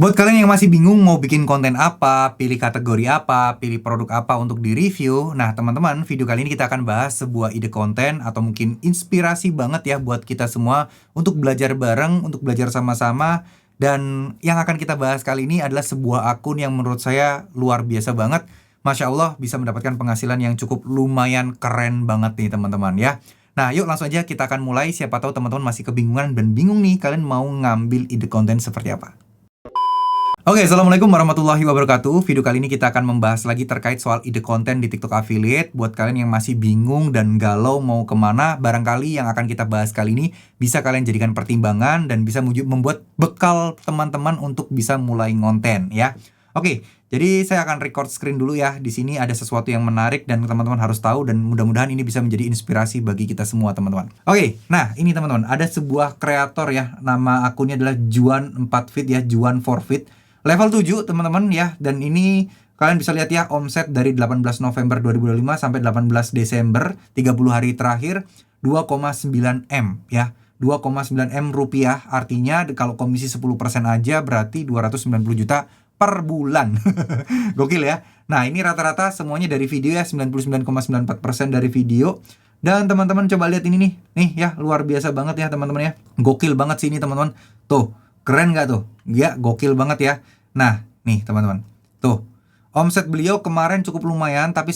Buat kalian yang masih bingung mau bikin konten apa, pilih kategori apa, pilih produk apa untuk di-review, nah teman-teman, video kali ini kita akan bahas sebuah ide konten atau mungkin inspirasi banget ya buat kita semua untuk belajar bareng, untuk belajar sama-sama. Dan yang akan kita bahas kali ini adalah sebuah akun yang menurut saya luar biasa banget. Masya Allah bisa mendapatkan penghasilan yang cukup lumayan keren banget nih teman-teman ya. Nah yuk langsung aja kita akan mulai, siapa tahu teman-teman masih kebingungan dan bingung nih kalian mau ngambil ide konten seperti apa. Oke, assalamualaikum warahmatullahi wabarakatuh. Video kali ini kita akan membahas lagi terkait soal ide konten di TikTok Affiliate. Buat kalian yang masih bingung dan galau mau kemana, barangkali yang akan kita bahas kali ini bisa kalian jadikan pertimbangan dan bisa membuat bekal teman-teman untuk bisa mulai ngonten ya. Oke, jadi saya akan record screen dulu ya. Di sini ada sesuatu yang menarik dan teman-teman harus tahu dan mudah-mudahan ini bisa menjadi inspirasi bagi kita semua teman-teman. Oke, nah ini teman-teman, ada sebuah kreator ya, nama akunnya adalah Juan 4 Feet ya, Juan 4 Feet. Level 7 teman-teman ya, dan ini kalian bisa lihat ya, omset dari 18 November 2025 sampai 18 Desember 30 hari terakhir 2,9 M ya. 2,9 M rupiah, artinya kalau komisi 10% aja berarti 290 juta per bulan. Gokil ya. Nah ini rata-rata semuanya dari video ya, 99,94% dari video. Dan teman-teman coba lihat ini nih ya, luar biasa banget ya teman-teman ya. Gokil banget sih ini teman-teman. Tuh, keren nggak tuh? Ya, gokil banget ya. Nah, nih teman-teman. Tuh, omset beliau kemarin cukup lumayan, tapi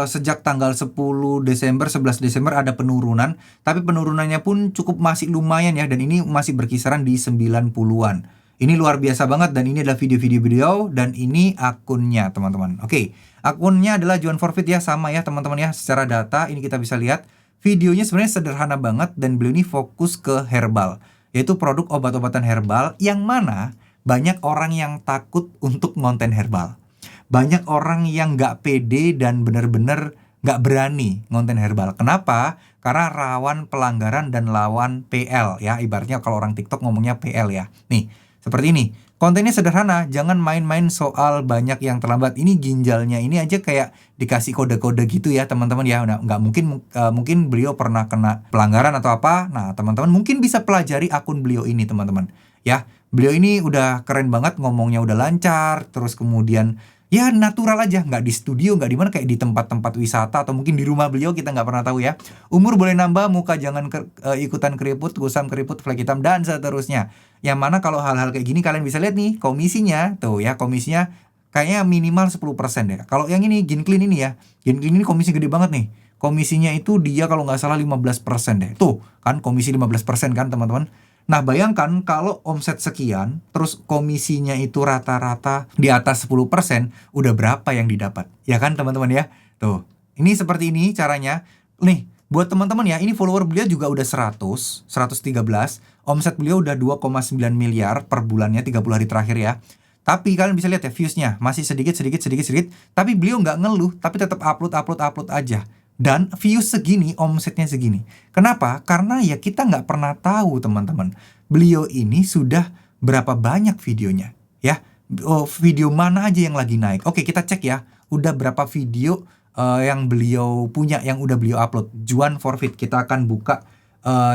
sejak tanggal 10 Desember, 11 Desember ada penurunan. Tapi penurunannya pun cukup masih lumayan ya, dan ini masih berkisaran di 90-an. Ini luar biasa banget, dan ini adalah video-video beliau, dan ini akunnya teman-teman. Oke, akunnya adalah Juan Forfeit ya, sama ya teman-teman ya. Secara data, ini kita bisa lihat. Videonya sebenarnya sederhana banget, dan beliau ini fokus ke herbal, yaitu produk obat-obatan herbal yang mana banyak orang yang takut untuk ngonten herbal. Banyak orang yang nggak pede dan benar-benar nggak berani ngonten herbal. Kenapa? Karena rawan pelanggaran dan lawan PL ya. Ibaratnya kalau orang TikTok ngomongnya PL ya. Nih, seperti ini. Kontennya sederhana, jangan main-main soal banyak yang terlambat. Ini ginjalnya ini aja kayak dikasih kode-kode gitu ya teman-teman ya. Nah, nggak mungkin beliau pernah kena pelanggaran atau apa. Nah teman-teman mungkin bisa pelajari akun beliau ini teman-teman ya. Beliau ini udah keren banget, ngomongnya udah lancar, terus kemudian ya natural aja, nggak di studio, nggak di mana, kayak di tempat-tempat wisata atau mungkin di rumah beliau, kita nggak pernah tahu ya. Umur boleh nambah, muka jangan ikutan keriput, kusam keriput, flek hitam dan seterusnya. Yang mana kalau hal-hal kayak gini kalian bisa lihat nih komisinya tuh ya, komisinya kayaknya minimal 10% deh. Kalau yang ini Gin Clean ini ya, Gin Clean ini komisi gede banget nih. Komisinya itu dia kalau nggak salah 15% deh. Tuh kan komisi 15% kan teman-teman. Nah bayangkan kalau omset sekian, terus komisinya itu rata-rata di atas 10%, udah berapa yang didapat? Ya kan teman-teman ya? Tuh, ini seperti ini caranya. Nih, buat teman-teman ya, ini follower beliau juga udah 113, omset beliau udah 2,9 miliar per bulannya 30 hari terakhir ya. Tapi kalian bisa lihat ya, viewsnya masih sedikit, tapi beliau nggak ngeluh, tapi tetap upload aja. Dan views segini, omsetnya segini. Kenapa? Karena ya kita nggak pernah tahu teman-teman. Beliau ini sudah berapa banyak videonya ya. Video mana aja yang lagi naik. Oke, kita cek ya. Udah berapa video yang beliau punya, yang udah beliau upload. Juan Forfeit. Kita akan buka,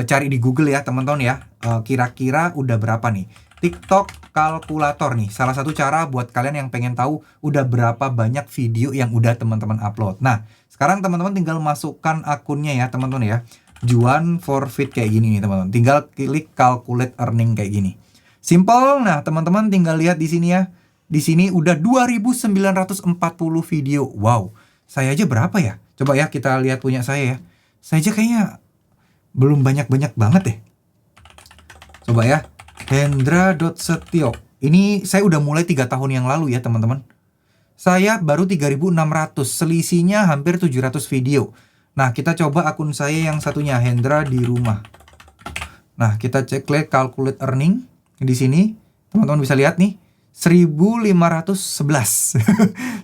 cari di Google ya teman-teman ya. Kira-kira udah berapa nih. TikTok kalkulator nih, salah satu cara buat kalian yang pengen tahu udah berapa banyak video yang udah teman-teman upload. Nah, sekarang teman-teman tinggal masukkan akunnya ya teman-teman ya, Juan Forfeit kayak gini nih teman-teman. Tinggal klik calculate earning kayak gini. Simple. Nah, teman-teman tinggal lihat di sini ya. Di sini udah 2940 video. Wow, saya aja berapa ya? Coba ya kita lihat punya saya ya. Saya aja kayaknya belum banyak-banyak banget deh. Coba ya. Hendra.setio. Ini saya udah mulai 3 tahun yang lalu ya teman-teman. Saya baru 3.600, selisihnya hampir 700 video. Nah kita coba akun saya yang satunya, Hendra di rumah. Nah kita cek calculate earning. Di sini teman-teman bisa lihat nih, 1.511.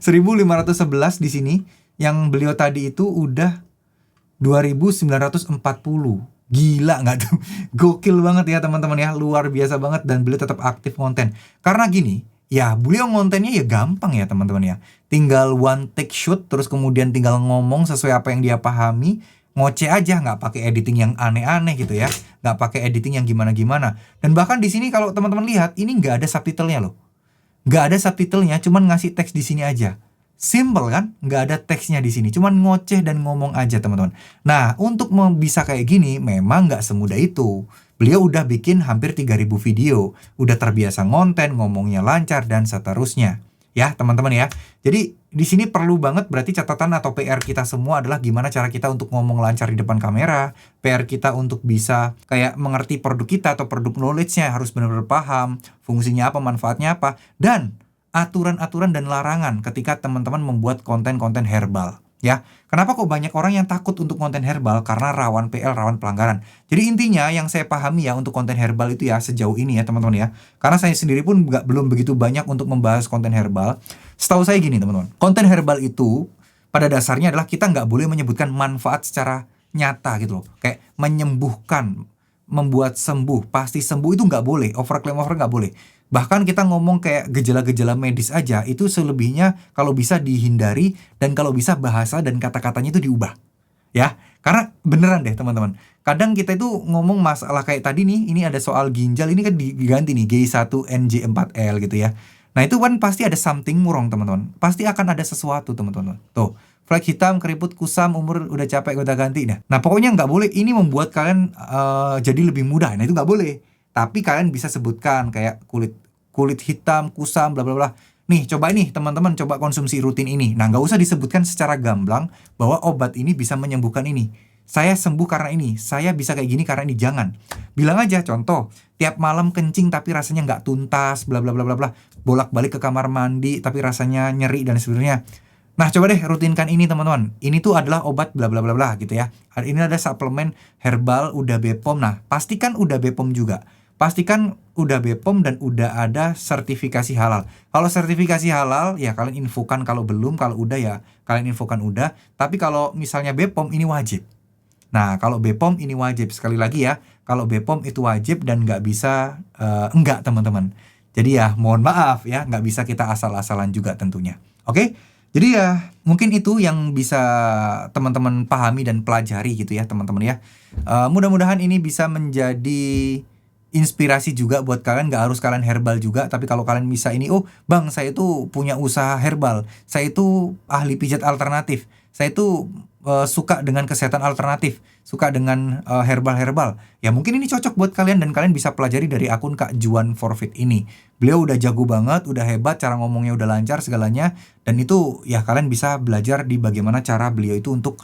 1.511 di sini. Yang beliau tadi itu udah 2.940. Gila nggak tuh? Gokil banget ya teman-teman ya, luar biasa banget, dan beliau tetap aktif konten. Karena gini, ya beliau ngontennya ya gampang ya teman-teman ya. Tinggal one take shoot, terus kemudian tinggal ngomong sesuai apa yang dia pahami, ngoceh aja, nggak pakai editing yang aneh-aneh gitu ya, nggak pakai editing yang gimana-gimana. Dan bahkan di sini kalau teman-teman lihat, ini nggak ada subtitlenya loh. nggak ada subtitlenya, cuman ngasih teks di sini aja. Simple kan? Nggak ada teksnya di sini, cuman ngoceh dan ngomong aja teman-teman. Nah, untuk bisa kayak gini memang nggak semudah itu. Beliau udah bikin hampir 3.000 video, udah terbiasa ngonten, ngomongnya lancar dan seterusnya. Ya, teman-teman ya. Jadi di sini perlu banget berarti catatan atau PR kita semua adalah gimana cara kita untuk ngomong lancar di depan kamera, PR kita untuk bisa kayak mengerti produk kita atau produk knowledge-nya harus benar-benar paham, fungsinya apa, manfaatnya apa, dan aturan-aturan dan larangan ketika teman-teman membuat konten-konten herbal. Ya, kenapa kok banyak orang yang takut untuk konten herbal? Karena rawan PL, rawan pelanggaran. Jadi intinya yang saya pahami ya untuk konten herbal itu ya sejauh ini ya teman-teman ya. Karena saya sendiri pun belum begitu banyak untuk membahas konten herbal. Setahu saya gini teman-teman, konten herbal itu pada dasarnya adalah kita nggak boleh menyebutkan manfaat secara nyata gitu loh. Kayak menyembuhkan, membuat sembuh, pasti sembuh itu nggak boleh. Overclaim nggak boleh. Bahkan kita ngomong kayak gejala-gejala medis aja, itu selebihnya kalau bisa dihindari dan kalau bisa bahasa dan kata-katanya itu diubah. Ya, karena beneran deh teman-teman. Kadang kita itu ngomong masalah kayak tadi nih, ini ada soal ginjal, ini kan diganti nih G1NJ4L gitu ya. Nah itu kan pasti ada something wrong teman-teman. Pasti akan ada sesuatu teman-teman. Tuh, flag hitam, keriput, kusam, umur udah capek udah ganti. Nah pokoknya nggak boleh, ini membuat kalian jadi lebih mudah. Nah itu nggak boleh. Tapi kalian bisa sebutkan kayak kulit hitam, kusam, bla bla bla. Nih, coba nih teman-teman, coba konsumsi rutin ini. Nah, nggak usah disebutkan secara gamblang bahwa obat ini bisa menyembuhkan ini. Saya sembuh karena ini, saya bisa kayak gini karena ini. Jangan. Bilang aja, contoh, tiap malam kencing tapi rasanya nggak tuntas, bla bla bla bla bla. Bolak-balik ke kamar mandi tapi rasanya nyeri dan sebagainya. Nah, coba deh rutinkan ini teman-teman. Ini tuh adalah obat bla bla bla bla gitu ya. Ini ada suplemen herbal udah BPOM. Nah, pastikan udah BPOM juga. Pastikan udah BPOM dan udah ada sertifikasi halal. Kalau sertifikasi halal ya kalian infokan, kalau belum, kalau udah ya kalian infokan udah. Tapi kalau misalnya BPOM ini wajib. Nah, kalau BPOM ini wajib. Sekali lagi ya, kalau BPOM itu wajib dan nggak bisa enggak teman-teman. Jadi ya mohon maaf ya, nggak bisa kita asal-asalan juga tentunya. Oke? Jadi ya mungkin itu yang bisa teman-teman pahami dan pelajari gitu ya teman-teman ya. Mudah-mudahan ini bisa menjadi inspirasi juga buat kalian. Gak harus kalian herbal juga, tapi kalau kalian bisa ini, oh bang saya itu punya usaha herbal, saya itu ahli pijat alternatif, saya itu suka dengan kesehatan alternatif, suka dengan herbal-herbal, ya mungkin ini cocok buat kalian dan kalian bisa pelajari dari akun Kak Juan Forfeit ini. Beliau udah jago banget, udah hebat, cara ngomongnya udah lancar segalanya, dan itu ya kalian bisa belajar di bagaimana cara beliau itu untuk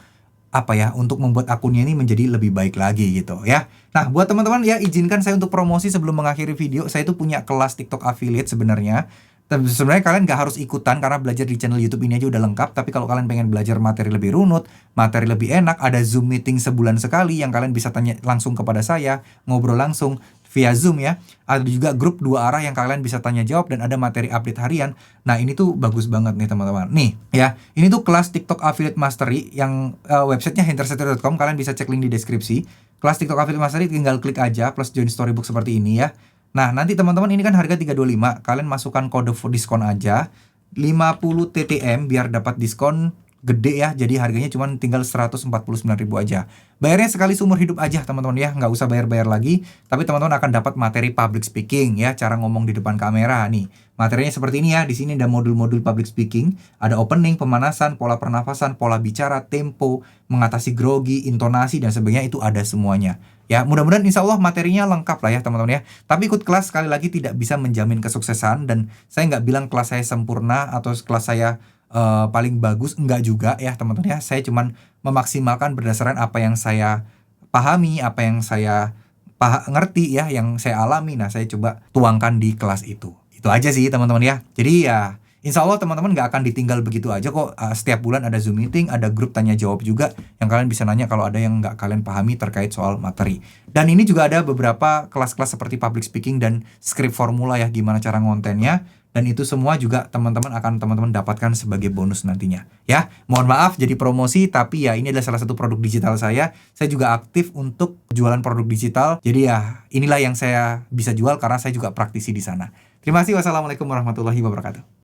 untuk membuat akunnya ini menjadi lebih baik lagi gitu ya. Nah, buat teman-teman ya, izinkan saya untuk promosi sebelum mengakhiri video. Saya itu punya kelas TikTok affiliate sebenarnya. Tapi sebenarnya kalian gak harus ikutan karena belajar di channel YouTube ini aja udah lengkap. Tapi kalau kalian pengen belajar materi lebih runut, materi lebih enak, ada Zoom meeting sebulan sekali yang kalian bisa tanya langsung kepada saya, ngobrol langsung via Zoom ya. Ada juga grup 2 arah yang kalian bisa tanya jawab dan ada materi update harian. Nah, ini tuh bagus banget nih teman-teman. Nih ya, ini tuh kelas TikTok Affiliate Mastery yang websitenya hentersetio.com. Kalian bisa cek link di deskripsi. Kelas TikTok Affiliate Mastery tinggal klik aja plus join storybook seperti ini ya. Nah, nanti teman-teman ini kan harga 325. Kalian masukkan kode diskon aja 50 TTM biar dapat diskon gede ya. Jadi harganya cuma tinggal 149.000 aja. Bayarnya sekali seumur hidup aja teman-teman ya, nggak usah bayar-bayar lagi. Tapi teman-teman akan dapat materi public speaking ya, cara ngomong di depan kamera nih. Materinya seperti ini ya. Di sini ada modul-modul public speaking, ada opening, pemanasan, pola pernafasan, pola bicara, tempo, mengatasi grogi, intonasi dan sebagainya, itu ada semuanya. Ya, mudah-mudahan insya Allah materinya lengkap lah ya teman-teman ya. Tapi ikut kelas sekali lagi tidak bisa menjamin kesuksesan, dan saya nggak bilang kelas saya sempurna atau kelas saya paling bagus, enggak juga ya teman-teman ya. Saya cuman memaksimalkan berdasarkan apa yang saya pahami, apa yang saya ngerti ya, yang saya alami. Nah, saya coba tuangkan di kelas itu. Itu aja sih teman-teman ya. Jadi ya insya Allah teman-teman gak akan ditinggal begitu aja kok. Setiap bulan ada Zoom meeting, ada grup tanya jawab juga yang kalian bisa nanya kalau ada yang gak kalian pahami terkait soal materi. Dan ini juga ada beberapa kelas-kelas seperti public speaking dan script formula ya, gimana cara ngontennya. Dan itu semua juga teman-teman akan teman-teman dapatkan sebagai bonus nantinya. Ya, mohon maaf jadi promosi, tapi ya ini adalah salah satu produk digital saya. Saya juga aktif untuk jualan produk digital. Jadi ya inilah yang saya bisa jual karena saya juga praktisi di sana. Terima kasih. Wassalamualaikum warahmatullahi wabarakatuh.